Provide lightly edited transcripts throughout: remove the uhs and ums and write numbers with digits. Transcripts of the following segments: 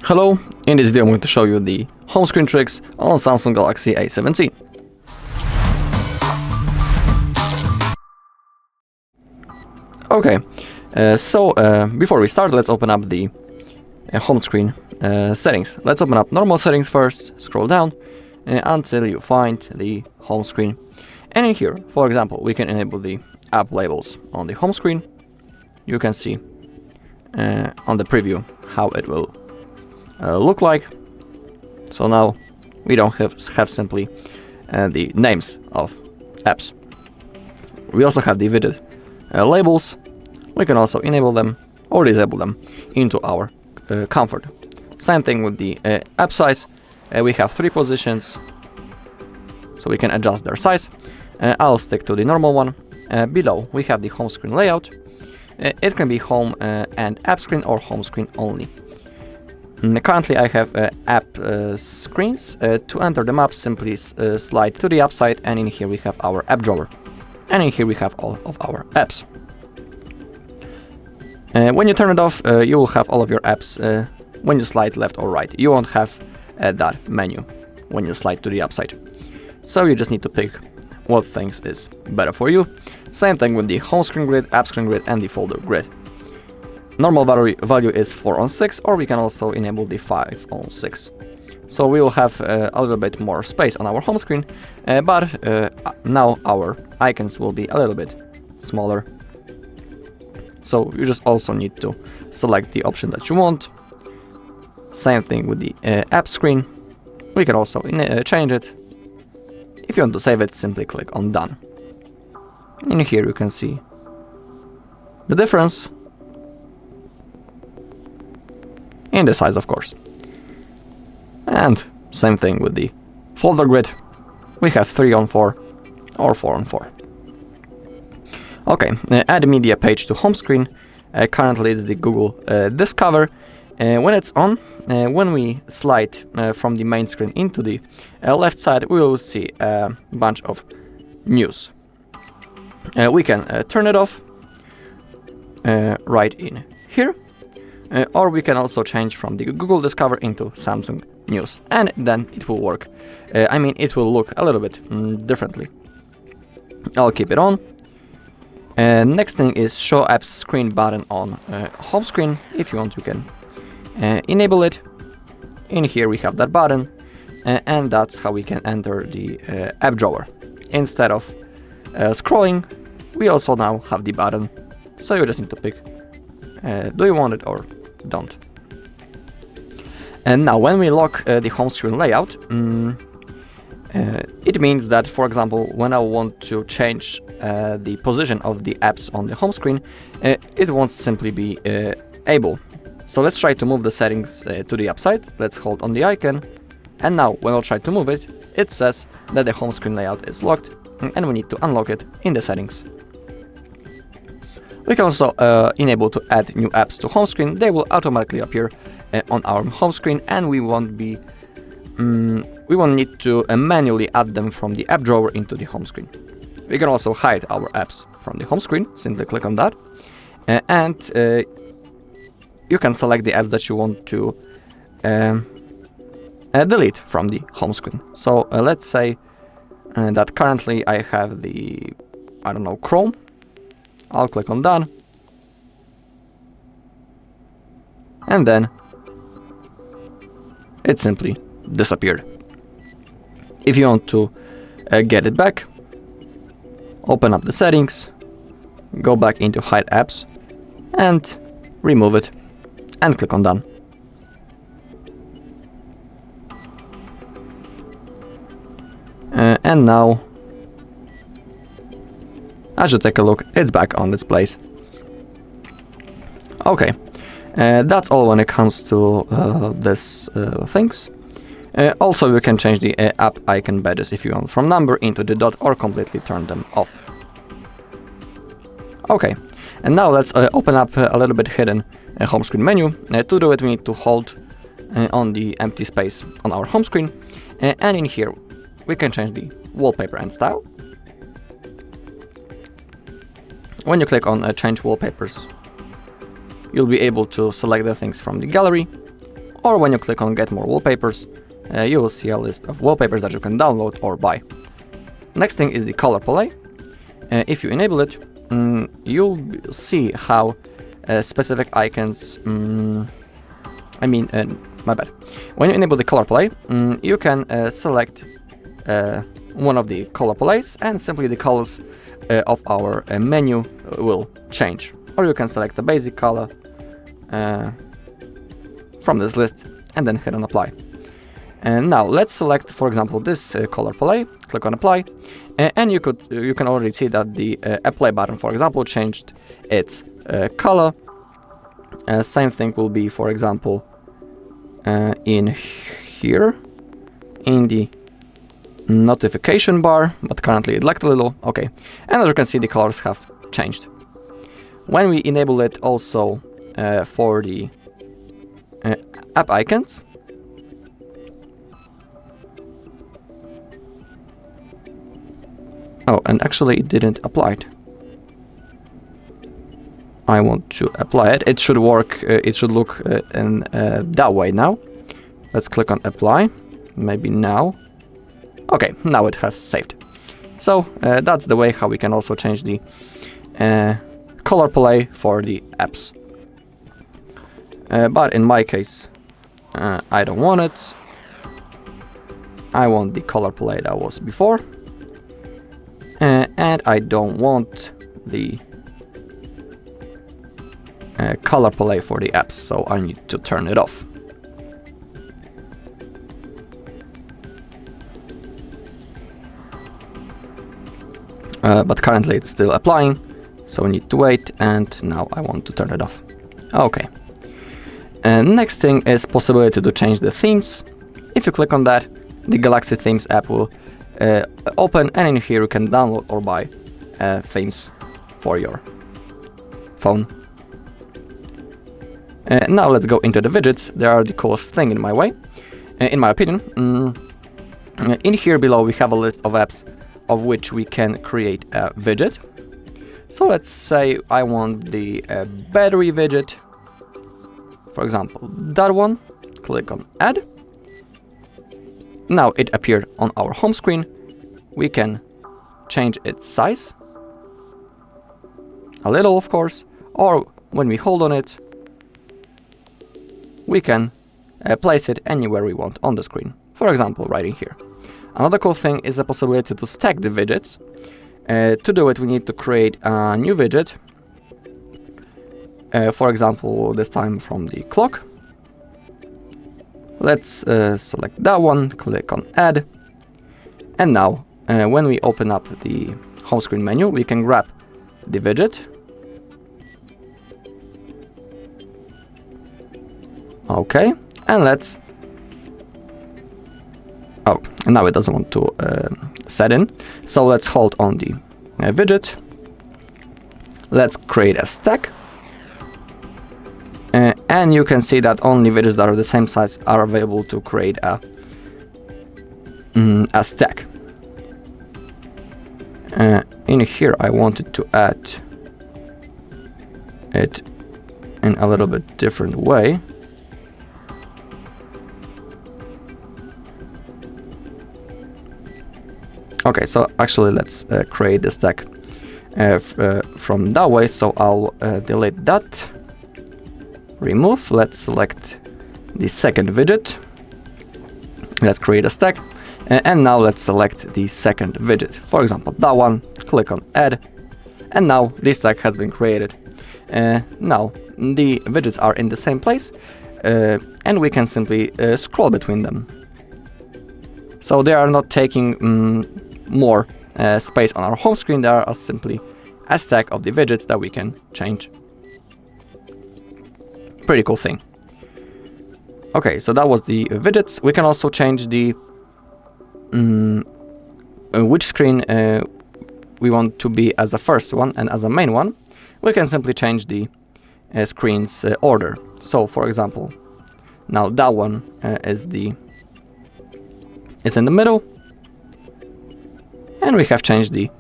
Hello, in this video I'm going to show you the home screen tricks on Samsung Galaxy A17. Okay, before we start, let's open up the home screen settings. Let's open up normal settings first, scroll down until you find the home screen. And in here, for example, we can enable the app labels on the home screen. You can see on the preview how it will look like. So now we don't have simply the names of apps. We also have the widget labels. We can also enable them or disable them into our comfort. Same thing with the app size. We have 3 positions, so we can adjust their size. I'll stick to the normal one. Below we have the home screen layout. It can be home and app screen or home screen only. Currently I have app screens. To enter the map, simply slide to the app side, and in here we have our app drawer. And in here we have all of our apps. When you turn it off, you will have all of your apps when you slide left or right. You won't have that menu when you slide to the app side. So you just need to pick what things is better for you. Same thing with the home screen grid, app screen grid, and the folder grid. Normal value is 4:6, or we can also enable the 5:6. So we will have a little bit more space on our home screen, but now our icons will be a little bit smaller. So you just also need to select the option that you want. Same thing with the app screen. We can also change it. If you want to save it, simply click on Done. In here you can see the difference in the size, of course. And same thing with the folder grid. We have 3:4 or 4:4. Okay, add media page to home screen. Currently it's the Google Discover. When it's on, when we slide from the main screen into the left side, we will see a bunch of news. We can turn it off right in here. Or we can also change from the Google Discover into Samsung News, and then it will work. It will look a little bit differently. I'll keep it on. Next thing is Show Apps Screen button on home screen. If you want, you can enable it. In here we have that button, and that's how we can enter the app drawer. Instead of scrolling, we also now have the button, so you just need to pick do you want it or don't. And now when we lock the home screen layout, it means that, for example, when I want to change the position of the apps on the home screen, it won't simply be able. So let's try to move the settings to the app side. Let's hold on the icon, and now when I'll try to move it, it says that the home screen layout is locked, and we need to unlock it in the settings. We can also enable to add new apps to home screen. They will automatically appear on our home screen, and we won't need to manually add them from the app drawer into the home screen. We can also hide our apps from the home screen. Simply click on that, and you can select the apps that you want to delete from the home screen. So let's say that currently I have the, Chrome. I'll click on Done, and then it simply disappeared. If you want to get it back, open up the settings, go back into Hide Apps, and remove it, and click on Done. And now, as you take a look, it's back on its place. Okay, that's all when it comes to this things. Also, you can change the app icon badges if you want, from number into the dot, or completely turn them off. Okay, and now let's open up a little bit hidden home screen menu. To do it, we need to hold on the empty space on our home screen, and in here we can change the wallpaper and style. When you click on change wallpapers, you'll be able to select the things from the gallery, or when you click on Get More Wallpapers, you will see a list of wallpapers that you can download or buy. Next thing is the color palette. If you enable it, you'll see how specific icons, my bad. When you enable the color palette, you can select one of the color palettes, and simply the colors of our menu will change. Or you can select the basic color from this list and then hit on apply. And now let's select, for example, this color palette. Click on apply, and you can already see that the apply button, for example, changed its color. Same thing will be, for example, in here in the notification bar, but currently it lagged a little. Okay, and as you can see, the colors have changed. When we enable it also for the app icons, oh, and actually it didn't apply it. I want to apply it. It should work, it should look in that way now. Let's click on apply, maybe now. Okay, now it has saved. So that's the way how we can also change the color palette for the apps. But in my case, I don't want it. I want the color palette that was before. And I don't want the color palette for the apps, so I need to turn it off. But currently it's still applying, so we need to wait, and now I want to turn it off. Okay. And next thing is possibility to change the themes. If you click on that, the Galaxy Themes app will open, and in here you can download or buy themes for your phone. Now let's go into the widgets. They are the coolest thing in my way, in my opinion. In here below we have a list of apps of which we can create a widget. So let's say I want the battery widget, for example that one. Click on add. Now it appeared on our home screen. We can change its size a little, of course, or when we hold on it, we can place it anywhere we want on the screen, for example right in here. Another cool thing is the possibility to stack the widgets. To do it, we need to create a new widget, for example this time from the clock. Let's select that one, click on add, and now when we open up the home screen menu, we can grab the widget. Okay, and let's... Oh, and now it doesn't want to set in, so let's hold on the widget. Let's create a stack. And you can see that only widgets that are the same size are available to create a stack. In here I wanted to add it in a little bit different way. Okay, so actually let's create the stack from that way, so I'll delete that. Remove. Let's select the second widget. Let's create a stack, and now let's select the second widget, for example that one. Click on add, and now this stack has been created. Now the widgets are in the same place, and we can simply scroll between them, so they are not taking more space on our home screen. They are simply a stack of the widgets that we can change. Pretty cool thing. Okay, so that was the widgets. We can also change the which screen we want to be as a first one and as a main one. We can simply change the screen's order. So for example, now that one is in the middle, and we have changed the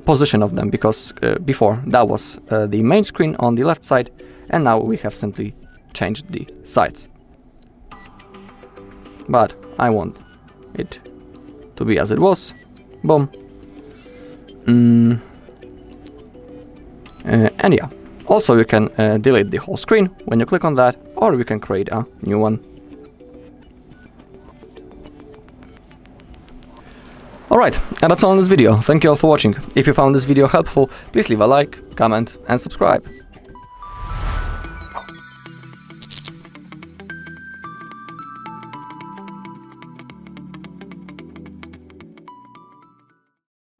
position of them, because before that was the main screen on the left side, and now we have simply changed the sides. but I want it to be as it was. Boom. And yeah, also you can delete the whole screen when you click on that, or you can create a new one. Alright, and that's all in this video. Thank you all for watching. If you found this video helpful, please leave a like, comment and subscribe.